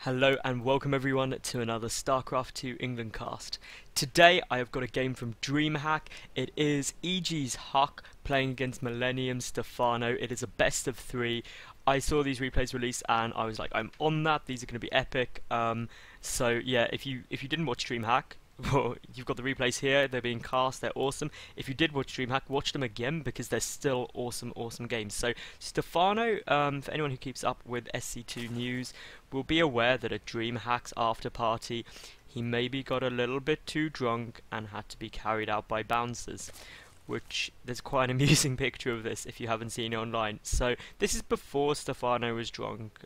Hello and welcome everyone to another StarCraft 2 England cast. Today I have got a game from DreamHack. It is EGHuK playing against MillStephano. It is a best of 3. I saw these replays released and I was like, I'm on that. These are going to be epic. So yeah, if you didn't watch DreamHack, well, you've got the replays here. They're being cast. They're awesome. If you did watch DreamHack, watch them again because they're still awesome games. So Stephano, for anyone who keeps up with SC2 news, will be aware that at DreamHack's after party, he maybe got a little bit too drunk and had to be carried out by bouncers. Which, there's quite an amusing picture of this if you haven't seen it online. So this is before Stephano was drunk.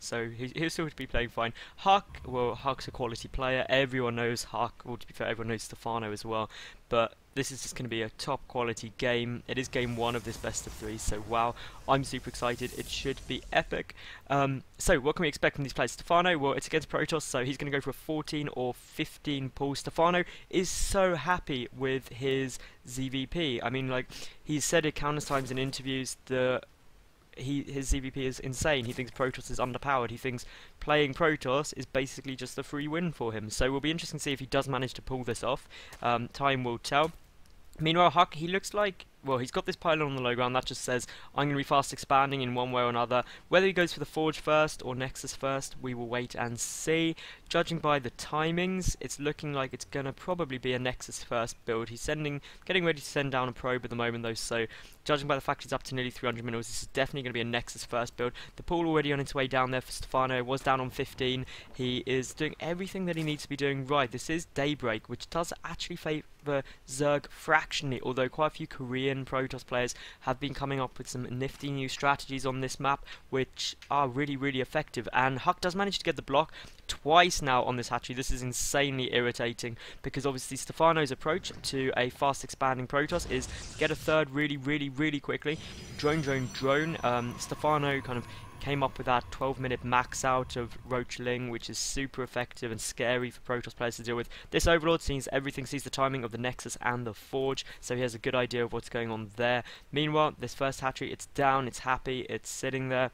So he'll still be playing fine. EGHuK, well, EGHuK's a quality player. Everyone knows EGHuK. Well, to be fair, everyone knows Stephano as well. But this is just going to be a top quality game. It is game 1 of this best of 3. So wow, I'm super excited. It should be epic. So what can we expect from these players? Stephano, well, it's against Protoss, so he's going to go for a 14 or 15 pull. Stephano is so happy with his ZvP. I mean, like, he's said it countless times in interviews that his ZvP is insane. He thinks Protoss is underpowered. He thinks playing Protoss is basically just a free win for him. So it will be interesting to see if he does manage to pull this off. Time will tell. Meanwhile, EGHuK, he looks like, well, he's got this pylon on the low ground that just says, I'm going to be fast expanding in one way or another. Whether he goes for the Forge first or Nexus first, we will wait and see. Judging by the timings, it's looking like it's going to probably be a Nexus first build. He's getting ready to send down a probe at the moment though, so judging by the fact he's up to nearly 300 minerals, this is definitely going to be a Nexus first build. The pool already on its way down there for Stephano, was down on 15. He is doing everything that he needs to be doing right. This is Daybreak, which does actually favour Zerg fractionally, although quite a few Korean Protoss players have been coming up with some nifty new strategies on this map, which are really effective. And EGHuK does manage to get the block twice now on this hatchery. This is insanely irritating because obviously Stephano's approach to a fast expanding Protoss is get a third really quickly. Drone. Stephano kind of came up with that 12-minute max out of Roachling, which is super effective and scary for Protoss players to deal with. This Overlord sees everything, sees the timing of the Nexus and the Forge, so he has a good idea of what's going on there. Meanwhile, this first hatchery, it's down, it's happy, it's sitting there,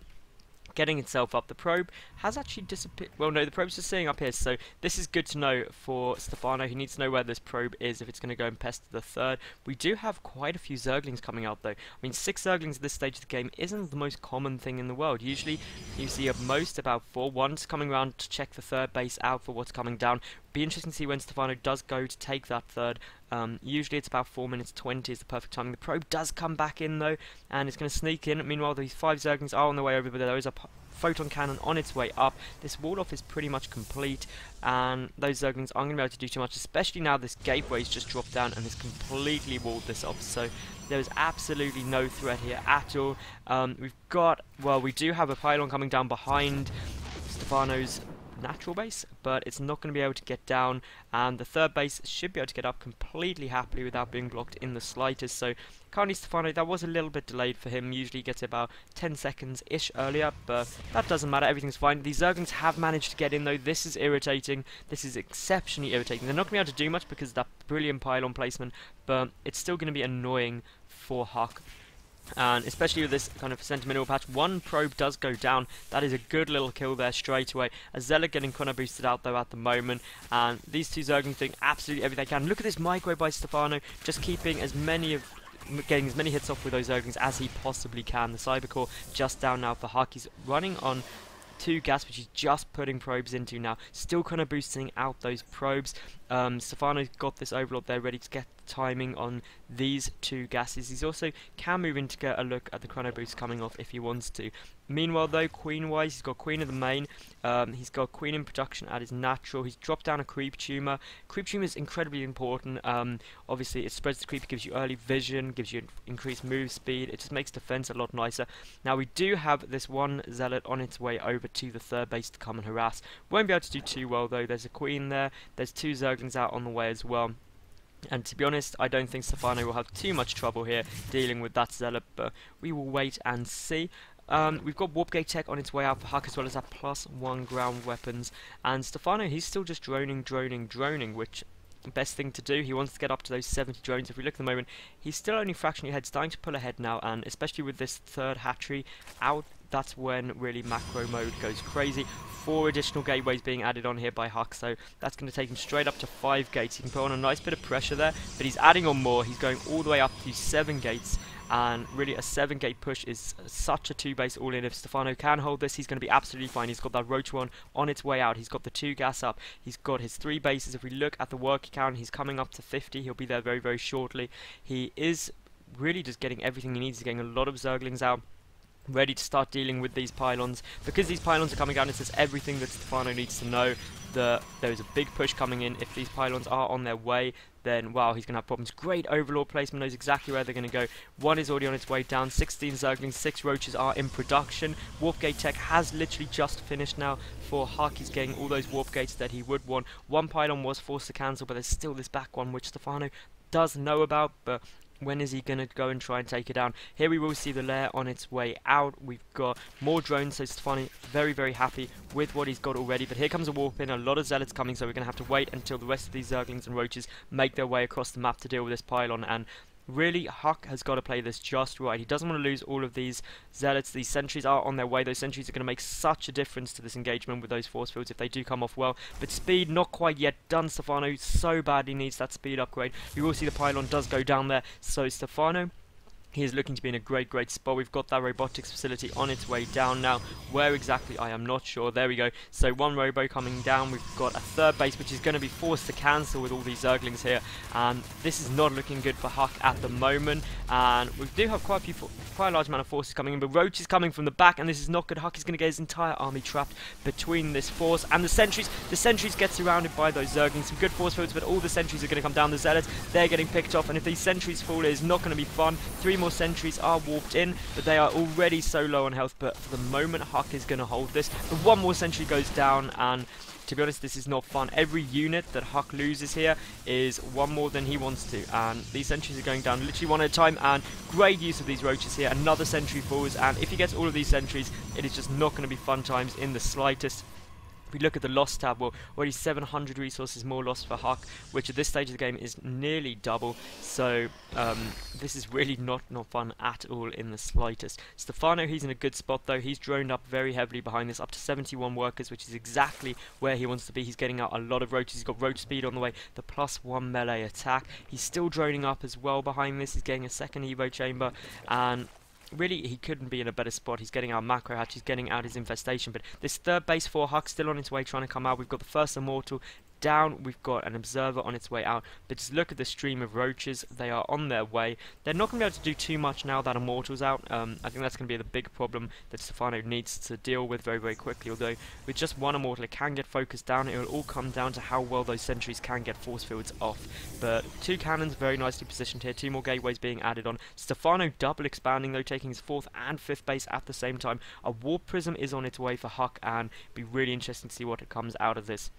getting itself up. The probe has actually disappeared. Well, no, the probe's just sitting up here, so this is good to know for Stephano. He needs to know where this probe is if it's going to go and pest the third. We do have quite a few Zerglings coming out, though. I mean, 6 Zerglings at this stage of the game isn't the most common thing in the world. Usually, you see at most about 4. One's coming around to check the third base out for what's coming down. Be interesting to see when Stephano does go to take that third. Usually it's about 4 minutes 20 is the perfect timing. The probe does come back in though, and it's going to sneak in. Meanwhile, these 5 Zerglings are on their way over, but there is a photon cannon on its way up. This wall off is pretty much complete, and those Zerglings aren't going to be able to do too much, especially now this gateway's just dropped down and has completely walled this off. So there is absolutely no threat here at all. We do have a pylon coming down behind Stephano's natural base, but it's not going to be able to get down, and the third base should be able to get up completely happily without being blocked in the slightest. So currently Stephano, that was a little bit delayed for him. Usually gets about 10 seconds ish earlier, but that doesn't matter, everything's fine. These Zerglings have managed to get in though. This is irritating. This is exceptionally irritating. They're not going to be able to do much because of that brilliant pylon placement, but it's still going to be annoying for EGHuK. And especially with this kind of sentimental patch, one probe does go down. That is a good little kill there straight away. A Zealot getting Chrono boosted out though at the moment, and these two Zerglings doing absolutely everything they can. Look at this micro by Stephano, just keeping getting as many hits off with those Zerglings as he possibly can. The Cybercore just down now for EGHuK. He's running on 2 gas, which he's just putting probes into now. Still kind of boosting out those probes. Stephano's got this Overlord there ready to get the timing on these 2 gases. He's also can move in to get a look at the chrono boost coming off if he wants to. Meanwhile though, queen-wise, he's got Queen of the main. He's got Queen in production at his natural. He's dropped down a Creep Tumor. Creep Tumor is incredibly important. Obviously, it spreads the creep, gives you early vision, gives you increased move speed. It just makes defense a lot nicer. Now, we do have this one Zealot on its way over to the third base to come and harass. Won't be able to do too well though. There's a Queen there. There's 2 Zerglings out on the way as well. And to be honest, I don't think Stephano will have too much trouble here dealing with that Zealot, but we will wait and see. We've got Warp Gate Tech on its way out for EGHuK, as well as that +1 ground weapons. And Stephano, he's still just droning, which best thing to do. He wants to get up to those 70 drones. If we look at the moment, he's still only fractionally ahead, starting to pull ahead now, and especially with this third hatchery out, that's when really macro mode goes crazy. 4 additional gateways being added on here by EGHuK, so that's going to take him straight up to 5 gates. He can put on a nice bit of pressure there, but he's adding on more. He's going all the way up to 7 gates, and really a 7 gate push is such a 2 base all in. If Stephano can hold this, he's going to be absolutely fine. He's got that roach one on its way out. He's got the 2 gas up. He's got his 3 bases. If we look at the worker count, he's coming up to 50. He'll be there very, very shortly. He is really just getting everything he needs. He's getting a lot of zerglings out, ready to start dealing with these pylons. Because these pylons are coming down, it says everything that Stephano needs to know. There is a big push coming in. If these pylons are on their way, then wow, he's going to have problems. Great overlord placement, knows exactly where they're going to go. 1 is already on its way down, 16 zerglings, 6 roaches are in production. Warp gate tech has literally just finished now for EGHuK. He's getting all those warp gates that he would want. 1 pylon was forced to cancel, but there's still this back one which Stephano does know about, but when is he going to go and try and take it down? Here we will see the lair on its way out. We've got more drones, so Stephano very, very happy with what he's got already. But here comes a warp in, a lot of zealots coming, so we're going to have to wait until the rest of these zerglings and roaches make their way across the map to deal with this pylon. And really, EGHuK has got to play this just right. He doesn't want to lose all of these zealots. These sentries are on their way. Those sentries are going to make such a difference to this engagement with those force fields if they do come off well. But speed, not quite yet done. Stephano so badly needs that speed upgrade. We will see the pylon does go down there. So Stephano, he is looking to be in a great, great spot. We've got that robotics facility on its way down now. Where exactly, I am not sure. There we go. So 1 robo coming down. We've got a 3rd base, which is going to be forced to cancel with all these zerglings here. And this is not looking good for EGHuK at the moment. And we do have quite a large amount of forces coming in. But Roach is coming from the back, and this is not good. EGHuK is going to get his entire army trapped between this force and the sentries. The sentries get surrounded by those zerglings. Some good force fields, but all the sentries are going to come down. The zealots, they're getting picked off. And if these sentries fall, it is not going to be fun. 3 more sentries are warped in, but they are already so low on health. But for the moment, EGHuK is going to hold this. But 1 more sentry goes down, and to be honest, this is not fun. Every unit that EGHuK loses here is 1 more than he wants to, and these sentries are going down literally 1 at a time. And great use of these roaches here. Another sentry falls, and if he gets all of these sentries, it is just not going to be fun times in the slightest. If we look at the loss tab, well, already 700 resources more lost for EGHuK, which at this stage of the game is nearly double. So this is really not fun at all in the slightest. Stephano, he's in a good spot though. He's droned up very heavily behind this, up to 71 workers, which is exactly where he wants to be. He's getting out a lot of roaches. He's got roach speed on the way, the +1 melee attack. He's still droning up as well behind this. He's getting a 2nd Evo chamber, and really, he couldn't be in a better spot. He's getting out macro hatch, he's getting out his infestation. But this 3rd base for EGHuK still on its way, trying to come out. We've got the 1st immortal down, we've got an observer on its way out. But just look at the stream of roaches, they are on their way. They're not going to be able to do too much now that immortal's out. I think that's going to be the big problem that Stephano needs to deal with very, very quickly. Although with just 1 immortal, it can get focused down. It will all come down to how well those sentries can get force fields off. But 2 cannons very nicely positioned here, 2 more gateways being added on. Stephano double expanding though, taking his 4th and 5th base at the same time. A warp prism is on its way for EGHuK, and it'll be really interesting to see what comes out of this.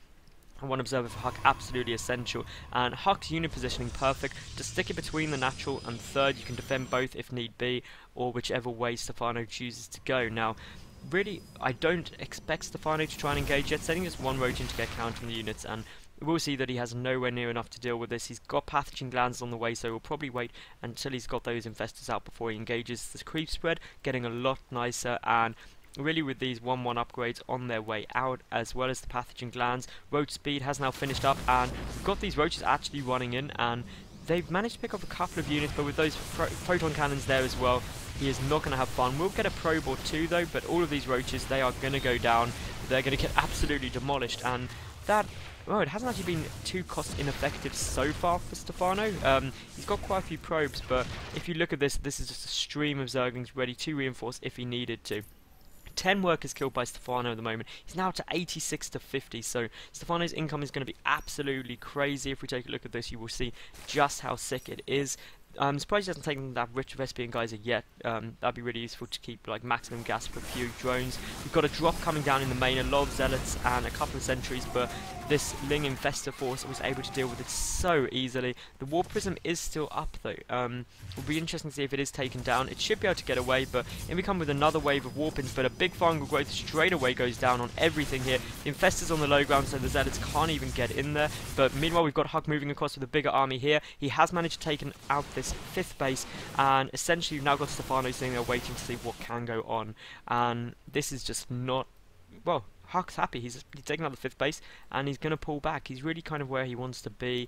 1 observer for EGHuK, absolutely essential. And EGHuK's unit positioning perfect. To stick it between the natural and 3rd, you can defend both if need be, or whichever way Stephano chooses to go. Now, really, I don't expect Stephano to try and engage yet, sending just 1 roach in to get counting the units, and we'll see that he has nowhere near enough to deal with this. He's got pathogen glands on the way, so we'll probably wait until he's got those infestors out before he engages. The creep spread getting a lot nicer, and really with these 1-1 upgrades on their way out, as well as the pathogen glands, roach speed has now finished up, and we've got these roaches actually running in, and they've managed to pick up a couple of units. But with those photon cannons there as well, he is not going to have fun. We'll get a probe or 2 though, but all of these roaches, they are going to go down. They're going to get absolutely demolished, and that, well, it hasn't actually been too cost ineffective so far for Stephano. He's got quite a few probes, but if you look at this, this is just a stream of zerglings ready to reinforce if he needed to. 10 workers killed by Stephano at the moment. He's now to 86 to 50, so Stephano's income is going to be absolutely crazy. If we take a look at this, you will see just how sick it is. I'm surprised he hasn't taken that rich recipe and geyser yet. That'd be really useful to keep like maximum gas for a few drones. We've got a drop coming down in the main, a lot of zealots and a couple of sentries, but this Ling Infestor force was able to deal with it so easily. The Warp Prism is still up though. It'll be interesting to see if it is taken down. It should be able to get away, but in we come with another wave of Warpins, but a big fungal growth straight away goes down on everything here. The Infestor's on the low ground, so the zealots can't even get in there. But meanwhile, we've got HuK moving across with a bigger army here. He has managed to take out this 5th base, and essentially you've now got Stephano sitting there waiting to see what can go on. And this is just not, well, HuK's happy. He's taking out the 5th base, and he's going to pull back. He's really kind of where he wants to be.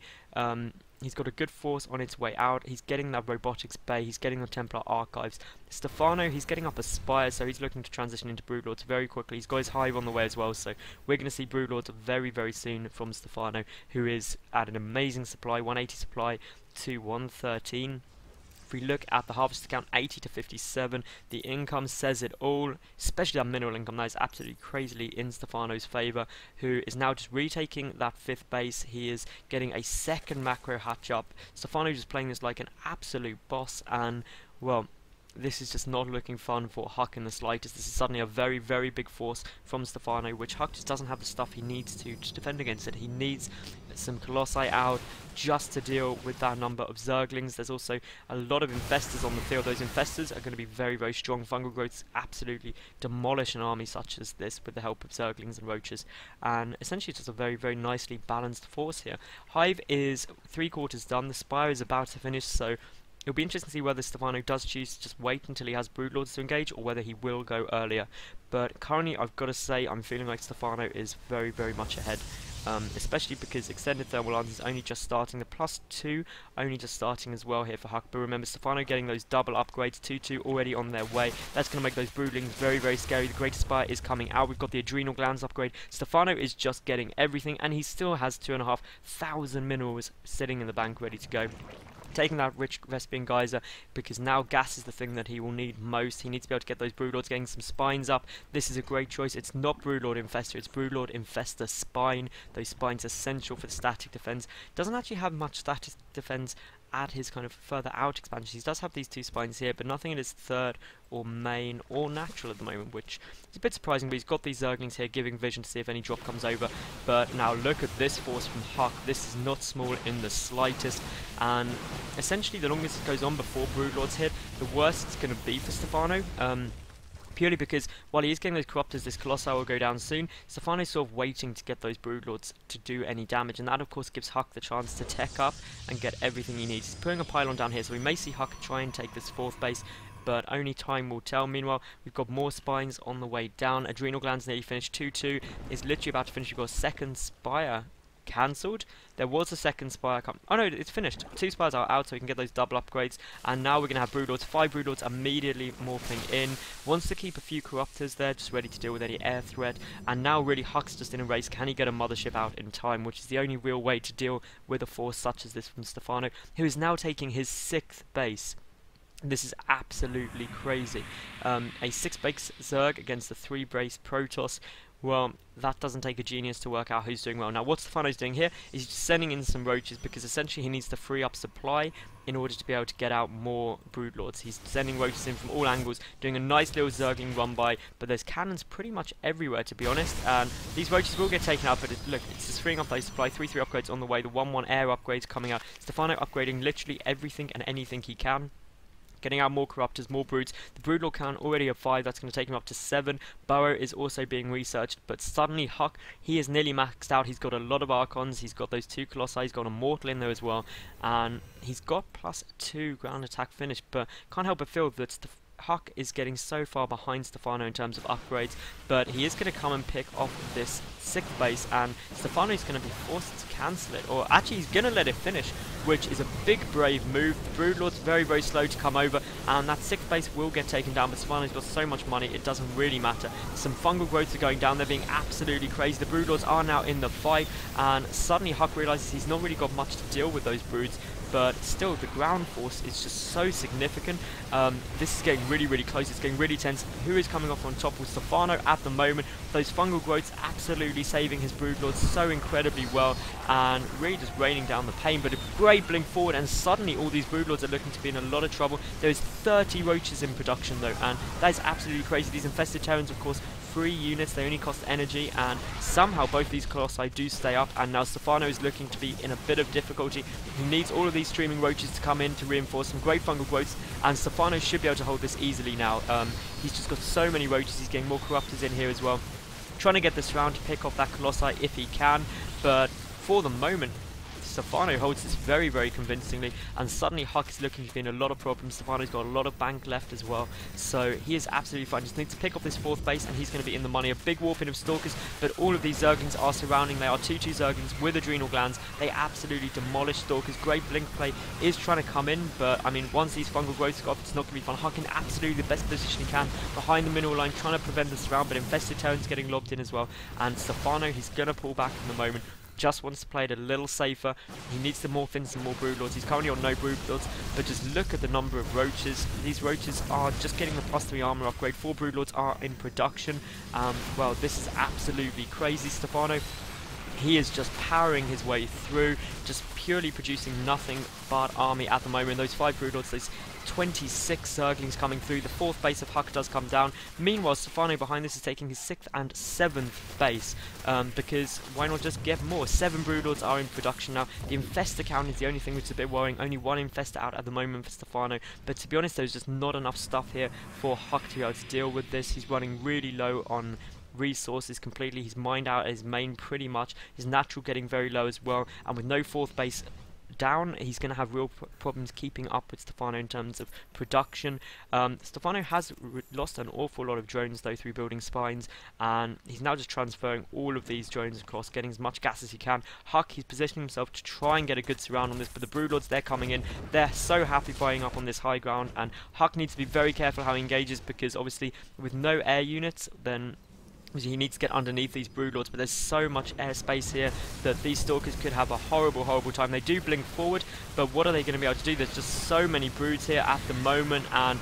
He's got a good force on its way out. He's getting that robotics bay. He's getting the Templar archives. Stephano, he's getting up a spire, so he's looking to transition into Broodlords very quickly. He's got his hive on the way as well, so we're going to see Broodlords very, very soon from Stephano, who is at an amazing supply, 180 supply to 113. If we look at the harvest account, 80 to 57, the income says it all, especially that mineral income. That is absolutely crazily in Stephano's favour, who is now just retaking that 5th base. He is getting a 2nd macro hatch up. Stephano is playing this like an absolute boss, and well, this is just not looking fun for HuK in the slightest. This is suddenly a very, very big force from Stephano, which HuK just doesn't have the stuff he needs to defend against it. He needs some Colossi out just to deal with that number of Zerglings. There's also a lot of Infestors on the field. Those Infestors are going to be very, very strong. Fungal growths absolutely demolish an army such as this with the help of Zerglings and Roaches. And essentially it's just a very, very nicely balanced force here. Hive is 3/4 done. The Spire is about to finish, so it'll be interesting to see whether Stephano does choose to just wait until he has Broodlords to engage, or whether he will go earlier. But currently, I've got to say, I'm feeling like Stephano is very, very much ahead. Especially because Extended Thermal Arms is only just starting. The +2 only just starting as well here for HuK. But remember, Stephano getting those double upgrades, 2/2 already on their way. That's going to make those Broodlings very, very scary. The Greater Spire is coming out. We've got the Adrenal Glands upgrade. Stephano is just getting everything, and he still has 2,500 minerals sitting in the bank ready to go. Taking that rich Vespian Geyser, because now gas is the thing that he will need most. He needs to be able to get those Broodlords, getting some spines up. This is a great choice. It's not Broodlord Infestor, it's Broodlord Infestor Spine. Those spines are essential for the static defense. Doesn't actually have much static defense at his kind of further out expansions. He does have these 2 spines here, but nothing in his 3rd or main or natural at the moment, which is a bit surprising. But he's got these Zerglings here giving vision to see if any drop comes over. But now look at this force from HuK. This is not small in the slightest, and essentially the longer this goes on before Broodlords hit, the worse it's going to be for Stephano. Purely because while he is getting those Corruptors, this Colossi will go down soon. Stephano's sort of waiting to get those Broodlords to do any damage, and that of course gives HuK the chance to tech up and get everything he needs. He's putting a pylon down here, so we may see HuK try and take this 4th base, but only time will tell. Meanwhile, we've got more spines on the way down. Adrenal Glands nearly finished. 2/2 is literally about to finish. We've got a 2nd Spire cancelled. There was a 2nd Spire oh no, it's finished. 2 Spires are out, so we can get those double upgrades, and now we're going to have Broodlords. 5 Broodlords immediately morphing in. Wants to keep a few Corruptors there, just ready to deal with any air threat, and now really HuK's just in a race. Can he get a Mothership out in time, which is the only real way to deal with a force such as this from Stephano, who is now taking his 6th base. This is absolutely crazy. A 6 base Zerg against a 3 base Protoss. Well, that doesn't take a genius to work out who's doing well. Now, what Stephano's doing here is just sending in some Roaches, because essentially he needs to free up supply in order to be able to get out more Broodlords. He's sending Roaches in from all angles, doing a nice little Zergling run by, but there's cannons pretty much everywhere, to be honest, and these Roaches will get taken out, but look, it's just freeing up those supply. 3/3 upgrades on the way, the 1/1 air upgrades coming out. Stephano upgrading literally everything and anything he can. Getting out more Corruptors, more Broods. The Broodlord count already at 5, that's going to take him up to 7. Burrow is also being researched, but suddenly HuK, he is nearly maxed out. He's got a lot of Archons, he's got those 2 Colossi, he's got a Mortal in there as well, and he's got +2 ground attack finish, but can't help but feel that HuK is getting so far behind Stephano in terms of upgrades, but he is going to come and pick off this 6th base, and Stephano is going to be forced to cancel it, or actually he's going to let it finish, which is a big brave move. The Broodlord's very, very slow to come over, and that 6th base will get taken down, but Stephano's got so much money, it doesn't really matter. Some fungal growths are going down, they're being absolutely crazy. The Broodlords are now in the fight, and suddenly HuK realises he's not really got much to deal with those Broods, but still the ground force is just so significant. This is getting really, really close, it's getting really tense. Who is coming off on top with Stephano at the moment? Those fungal growths absolutely saving his Broodlords so incredibly well, and really just raining down the pain, but a great great blink forward, and suddenly all these broodlords are looking to be in a lot of trouble. There's 30 roaches in production though, and that is absolutely crazy. These infested terrans, of course, 3 units, they only cost energy, and somehow both these colossi do stay up, and now Stephano is looking to be in a bit of difficulty. He needs all of these streaming roaches to come in to reinforce some great fungal growths, and Stephano should be able to hold this easily now. He's just got so many roaches, he's getting more corruptors in here as well. Trying to get this round to pick off that colossi if he can, but for the moment Stephano holds this very, very convincingly, and suddenly EGHuK is looking to be in a lot of problems. Stephano's got a lot of bank left as well, so he is absolutely fine. Just needs to pick up this 4th base and he's going to be in the money. A big warping of Stalkers, but all of these Zerglings are surrounding. They are 2/2 Zerglings with adrenal glands. They absolutely demolish Stalkers. Great blink play is trying to come in, but I mean, once these fungal growths go off, it's not going to be fun. EGHuK in absolutely the best position he can behind the mineral line, trying to prevent this round, but infested terrans getting lobbed in as well, and Stephano, he's going to pull back in the moment. Just wants to play it a little safer. He needs to morph in some more broodlords. He's currently on no broodlords, but just look at the number of roaches. These roaches are just getting the +3 armor upgrade. 4 broodlords are in production. Well, this is absolutely crazy. Stephano, he is just powering his way through, just purely producing nothing but army at the moment. Those 5 broodlords, those 26 Zerglings coming through. The 4th base of EGHuK does come down. Meanwhile, Stephano behind this is taking his 6th and 7th base, because why not just get more? 7 broodlords are in production now. The infestor count is the only thing which is a bit worrying. Only 1 infestor out at the moment for Stephano, but to be honest, there's just not enough stuff here for EGHuK to be able to deal with this. He's running really low on resources completely. He's mined out his main pretty much. His natural getting very low as well, and with no 4th base down, he's going to have real problems keeping up with Stephano in terms of production. Stephano has lost an awful lot of drones though through building spines, and he's now just transferring all of these drones across, getting as much gas as he can. EGHuK, he's positioning himself to try and get a good surround on this, but the broodlords, they're coming in. They're so happy buying up on this high ground, and EGHuK needs to be very careful how he engages, because obviously with no air units, then he needs to get underneath these broodlords, but there's so much airspace here that these stalkers could have a horrible, horrible time. They do blink forward, but what are they going to be able to do? There's just so many broods here at the moment, and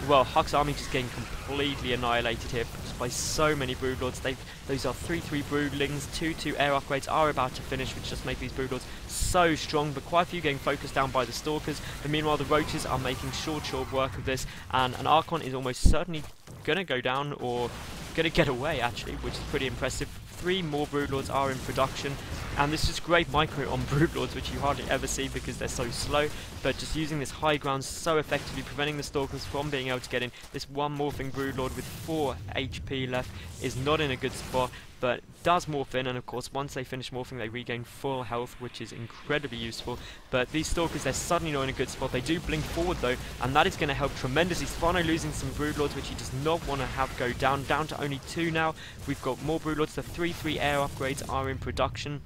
well, EGHuK's army just getting completely annihilated here just by so many broodlords. Those are 3/3 broodlings. 2/2 air upgrades are about to finish, which just make these broodlords so strong, but quite a few getting focused down by the stalkers. But meanwhile, the roaches are making short work of this, and an Archon is almost certainly going to go down, or going to get away actually, which is pretty impressive. 3 more broodlords are in production, and this is great micro on broodlords, which you hardly ever see because they're so slow, but just using this high ground so effectively, preventing the stalkers from being able to get in. This one morphing broodlord with 4 HP left is not in a good spot, but does morph in, and of course once they finish morphing they regain full health, which is incredibly useful. But these stalkers, they're suddenly not in a good spot. They do blink forward though, and that is going to help tremendously. Stephano losing some broodlords, which he does not want to have go down to only 2 now. We've got more broodlords. The 3/3 air upgrades are in production.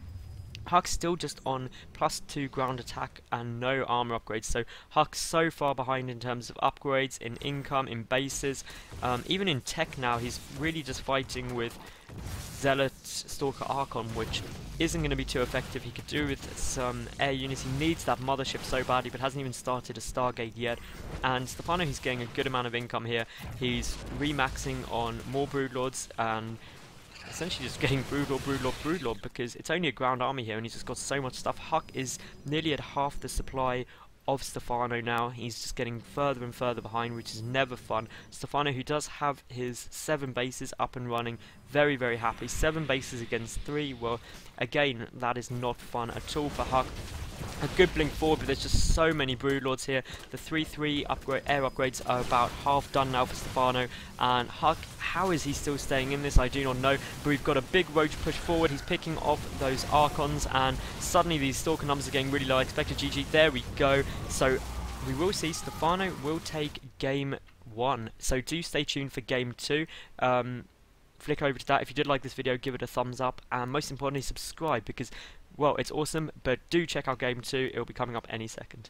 EGHuK's still just on +2 ground attack and no armor upgrades, so EGHuK's so far behind in terms of upgrades, in income, in bases, even in tech now. He's really just fighting with Zealot Stalker Archon, which isn't going to be too effective. He could do with some air units. He needs that mothership so badly, but hasn't even started a Stargate yet. And Stephano, he's getting a good amount of income here. He's remaxing on more broodlords and essentially just getting broodlord, because it's only a ground army here and he's just got so much stuff. EGHuK is nearly at half the supply of Stephano now. He's just getting further and further behind, which is never fun. Stephano, who does have his 7 bases up and running, very, very happy. 7 bases against 3, well, again, that is not fun at all for EGHuK. A good blink forward, but there's just so many broodlords here. The 3/3 air upgrades are about half done now for Stephano, and EGHuK, how is he still staying in this? I do not know, but we've got a big roach push forward. He's picking off those Archons, and suddenly these stalker numbers are getting really low. I expected GG. There we go. So we will see Stephano will take game 1. So do stay tuned for game 2. Flick over to that. If you did like this video, give it a thumbs up, and most importantly, subscribe, because, well, it's awesome, but do check out game 2. It will be coming up any second.